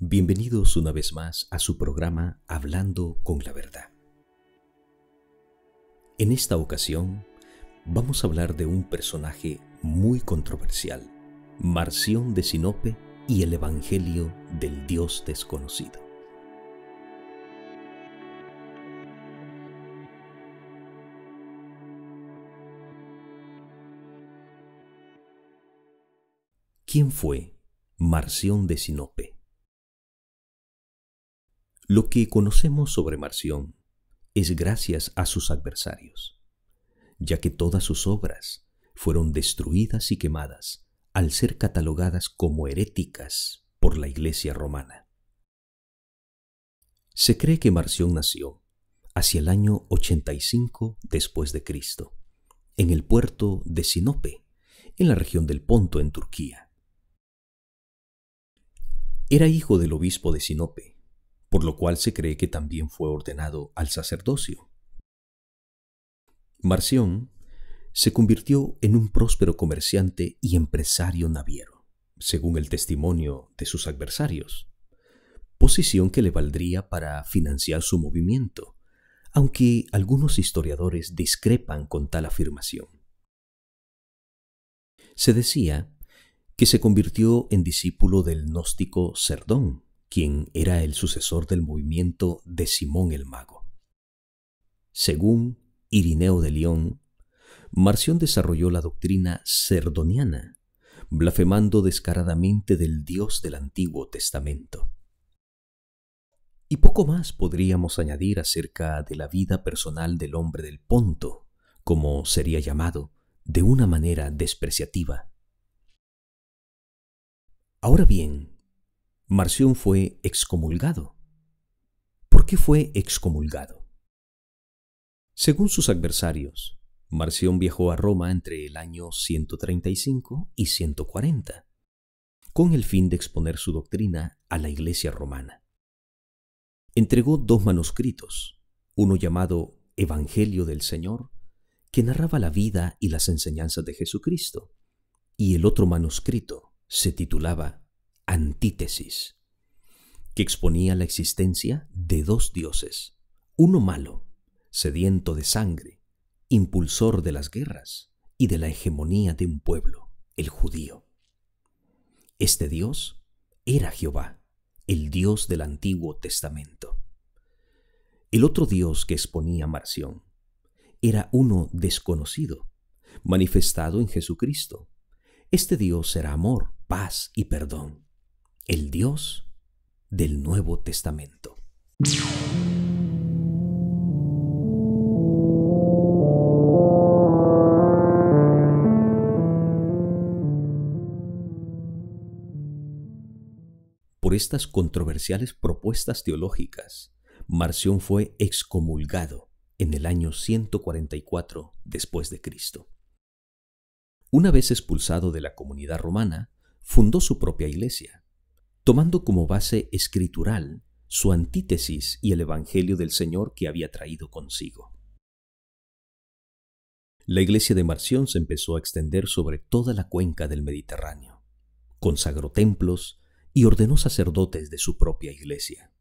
Bienvenidos una vez más a su programa Hablando con la Verdad. En esta ocasión vamos a hablar de un personaje muy controversial, Marción de Sinope y el Evangelio del Dios desconocido. ¿Quién fue Marción de Sinope? Lo que conocemos sobre Marción es gracias a sus adversarios, ya que todas sus obras fueron destruidas y quemadas al ser catalogadas como heréticas por la Iglesia romana. Se cree que Marción nació hacia el año 85 después de Cristo, en el puerto de Sinope, en la región del Ponto, en Turquía. Era hijo del obispo de Sinope, por lo cual se cree que también fue ordenado al sacerdocio. Marción se convirtió en un próspero comerciante y empresario naviero, según el testimonio de sus adversarios, posición que le valdría para financiar su movimiento, aunque algunos historiadores discrepan con tal afirmación. Se decía que se convirtió en discípulo del gnóstico Cerdón, quien era el sucesor del movimiento de Simón el Mago. Según Irineo de León, Marción desarrolló la doctrina cerdoniana, blasfemando descaradamente del Dios del Antiguo Testamento. Y poco más podríamos añadir acerca de la vida personal del hombre del Ponto, como sería llamado, de una manera despreciativa. Ahora bien, Marción fue excomulgado. ¿Por qué fue excomulgado? Según sus adversarios, Marción viajó a Roma entre el año 135 y 140, con el fin de exponer su doctrina a la Iglesia romana. Entregó dos manuscritos, uno llamado Evangelio del Señor, que narraba la vida y las enseñanzas de Jesucristo, y el otro manuscrito se titulaba Antítesis, que exponía la existencia de dos dioses, uno malo, sediento de sangre, impulsor de las guerras y de la hegemonía de un pueblo, el judío. Este Dios era Jehová, el Dios del Antiguo Testamento. El otro Dios que exponía Marción era uno desconocido, manifestado en Jesucristo. Este Dios era amor, paz y perdón, el Dios del Nuevo Testamento. Por estas controversiales propuestas teológicas, Marción fue excomulgado en el año 144 después de Cristo. Una vez expulsado de la comunidad romana, fundó su propia iglesia, tomando como base escritural su Antítesis y el Evangelio del Señor que había traído consigo. La iglesia de Marción se empezó a extender sobre toda la cuenca del Mediterráneo, consagró templos y ordenó sacerdotes de su propia iglesia.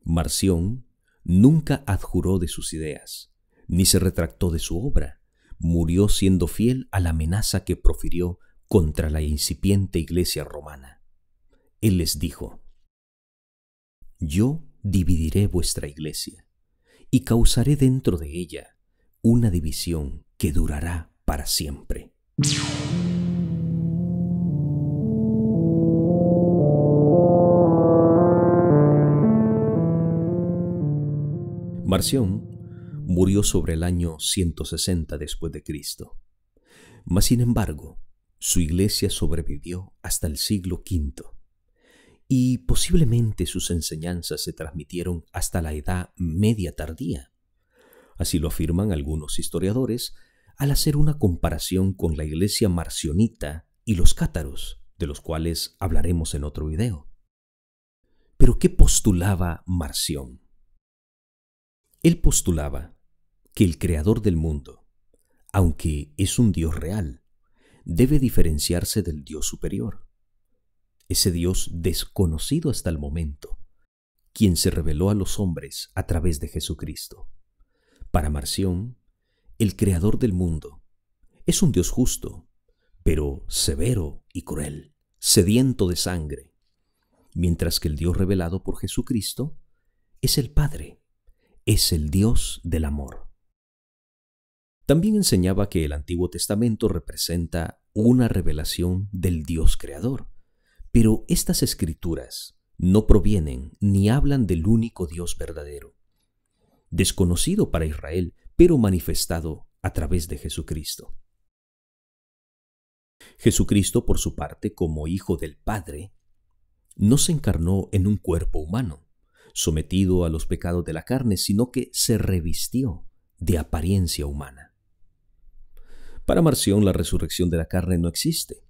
Marción nunca adjuró de sus ideas, ni se retractó de su obra. Murió siendo fiel a la amenaza que profirió contra la incipiente iglesia romana. Él les dijo: «Yo dividiré vuestra iglesia y causaré dentro de ella una división que durará para siempre». Marción murió sobre el año 160 después de Cristo. Mas, sin embargo, su iglesia sobrevivió hasta el siglo V y posiblemente sus enseñanzas se transmitieron hasta la Edad Media tardía. Así lo afirman algunos historiadores al hacer una comparación con la iglesia marcionita y los cátaros, de los cuales hablaremos en otro video. ¿Pero qué postulaba Marción? Él postulaba que el creador del mundo, aunque es un Dios real, debe diferenciarse del Dios superior. ese Dios desconocido hasta el momento, quien se reveló a los hombres a través de Jesucristo. Para Marción, el creador del mundo es un Dios justo, pero severo y cruel, sediento de sangre, mientras que el Dios revelado por Jesucristo es el Padre, es el Dios del amor. También enseñaba que el Antiguo Testamento representa una revelación del Dios creador, pero estas escrituras no provienen ni hablan del único Dios verdadero, desconocido para Israel, pero manifestado a través de Jesucristo. Jesucristo, por su parte, como Hijo del Padre, no se encarnó en un cuerpo humano, sometido a los pecados de la carne, sino que se revistió de apariencia humana. Para Marción, la resurrección de la carne no existe,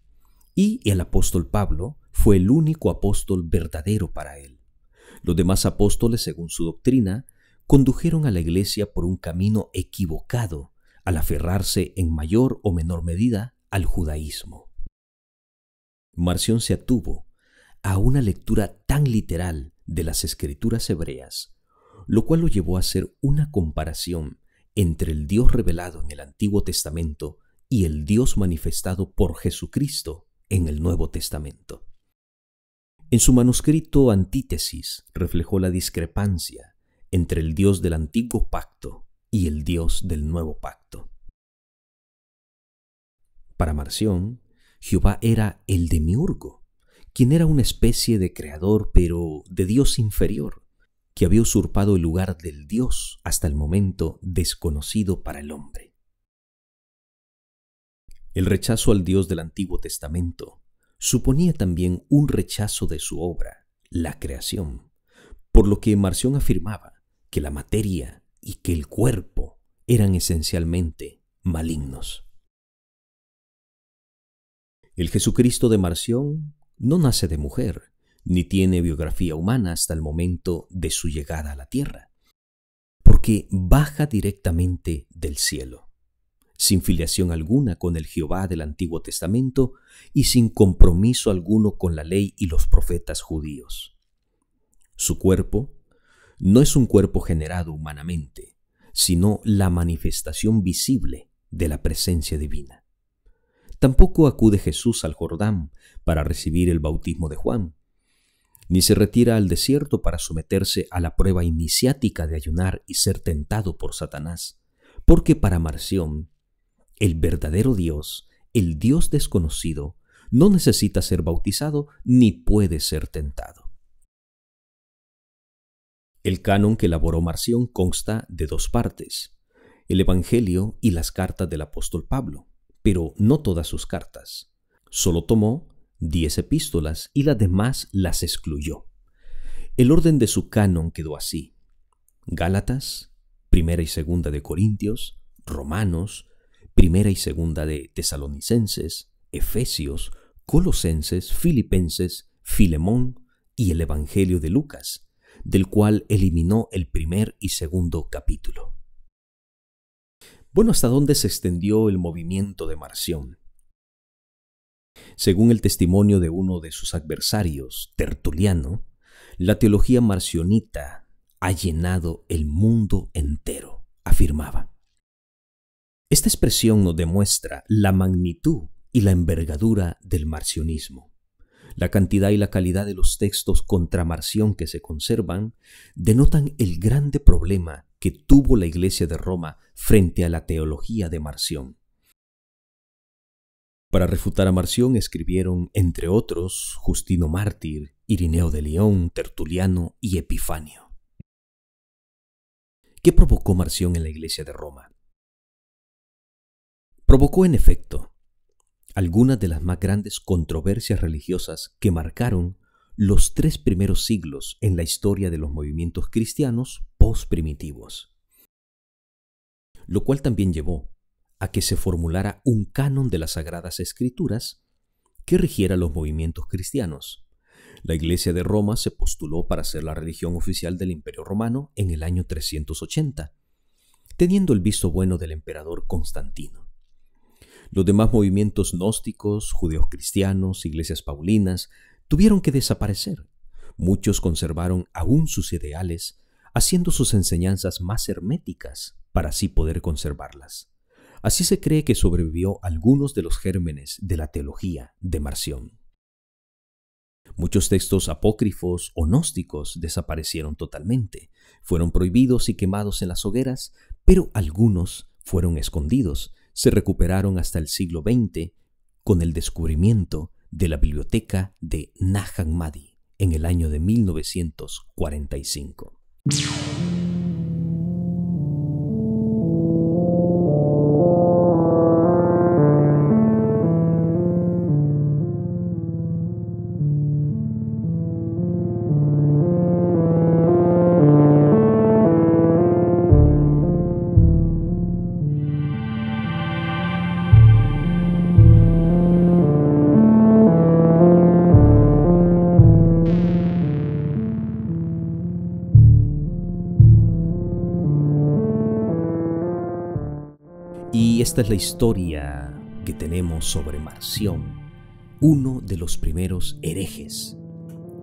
y el apóstol Pablo fue el único apóstol verdadero para él. Los demás apóstoles, según su doctrina, condujeron a la iglesia por un camino equivocado al aferrarse en mayor o menor medida al judaísmo. Marción se atuvo a una lectura tan literal de las escrituras hebreas, lo cual lo llevó a hacer una comparación entre el Dios revelado en el Antiguo Testamento y el Dios manifestado por Jesucristo en el Nuevo Testamento. En su manuscrito Antítesis reflejó la discrepancia entre el Dios del Antiguo Pacto y el Dios del Nuevo Pacto. Para Marción, Jehová era el demiurgo, quien era una especie de creador, pero de Dios inferior, que había usurpado el lugar del Dios hasta el momento desconocido para el hombre. El rechazo al Dios del Antiguo Testamento suponía también un rechazo de su obra, la creación, por lo que Marción afirmaba que la materia y que el cuerpo eran esencialmente malignos. El Jesucristo de Marción no nace de mujer, ni tiene biografía humana hasta el momento de su llegada a la tierra, porque baja directamente del cielo, sin filiación alguna con el Jehová del Antiguo Testamento y sin compromiso alguno con la ley y los profetas judíos. Su cuerpo no es un cuerpo generado humanamente, sino la manifestación visible de la presencia divina. Tampoco acude Jesús al Jordán para recibir el bautismo de Juan, ni se retira al desierto para someterse a la prueba iniciática de ayunar y ser tentado por Satanás, porque para Marción, el verdadero Dios, el Dios desconocido, no necesita ser bautizado ni puede ser tentado. El canon que elaboró Marción consta de dos partes, el Evangelio y las cartas del apóstol Pablo, pero no todas sus cartas. Solo tomó 10 epístolas y las demás las excluyó. El orden de su canon quedó así: Gálatas, Primera y Segunda de Corintios, Romanos, Primera y Segunda de Tesalonicenses, Efesios, Colosenses, Filipenses, Filemón y el Evangelio de Lucas, del cual eliminó el primer y segundo capítulo. Bueno, ¿hasta dónde se extendió el movimiento de Marción? Según el testimonio de uno de sus adversarios, Tertuliano, la teología marcionita ha llenado el mundo entero, afirmaba. Esta expresión nos demuestra la magnitud y la envergadura del marcionismo. La cantidad y la calidad de los textos contra Marción que se conservan denotan el grande problema que tuvo la Iglesia de Roma frente a la teología de Marción. Para refutar a Marción escribieron, entre otros, Justino Mártir, Irineo de León, Tertuliano y Epifanio. ¿Qué provocó Marción en la Iglesia de Roma? Provocó, en efecto, algunas de las más grandes controversias religiosas que marcaron los 3 primeros siglos en la historia de los movimientos cristianos post-primitivos, lo cual también llevó a que se formulara un canon de las Sagradas Escrituras que rigiera los movimientos cristianos. La Iglesia de Roma se postuló para ser la religión oficial del Imperio Romano en el año 380, teniendo el visto bueno del emperador Constantino. Los demás movimientos gnósticos, judeos cristianos, iglesias paulinas, tuvieron que desaparecer. Muchos conservaron aún sus ideales, haciendo sus enseñanzas más herméticas para así poder conservarlas. Así se cree que sobrevivió algunos de los gérmenes de la teología de Marción. Muchos textos apócrifos o gnósticos desaparecieron totalmente, fueron prohibidos y quemados en las hogueras, pero algunos fueron escondidos, se recuperaron hasta el siglo XX con el descubrimiento de la biblioteca de Nag Hammadi en el año de 1945. Y esta es la historia que tenemos sobre Marción, uno de los primeros herejes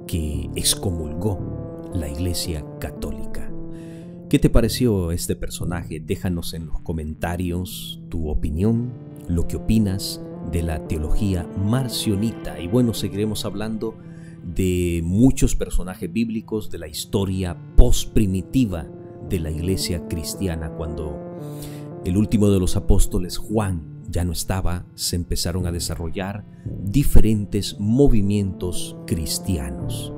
que excomulgó la Iglesia Católica. ¿Qué te pareció este personaje? Déjanos en los comentarios tu opinión, lo que opinas de la teología marcionita. Y bueno, seguiremos hablando de muchos personajes bíblicos de la historia post-primitiva de la Iglesia cristiana. Cuando el último de los apóstoles, Juan, ya no estaba, se empezaron a desarrollar diferentes movimientos cristianos.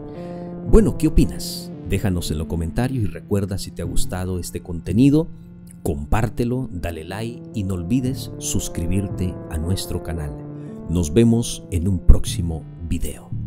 Bueno, ¿qué opinas? Déjanos en los comentarios y recuerda, si te ha gustado este contenido, compártelo, dale like y no olvides suscribirte a nuestro canal. Nos vemos en un próximo video.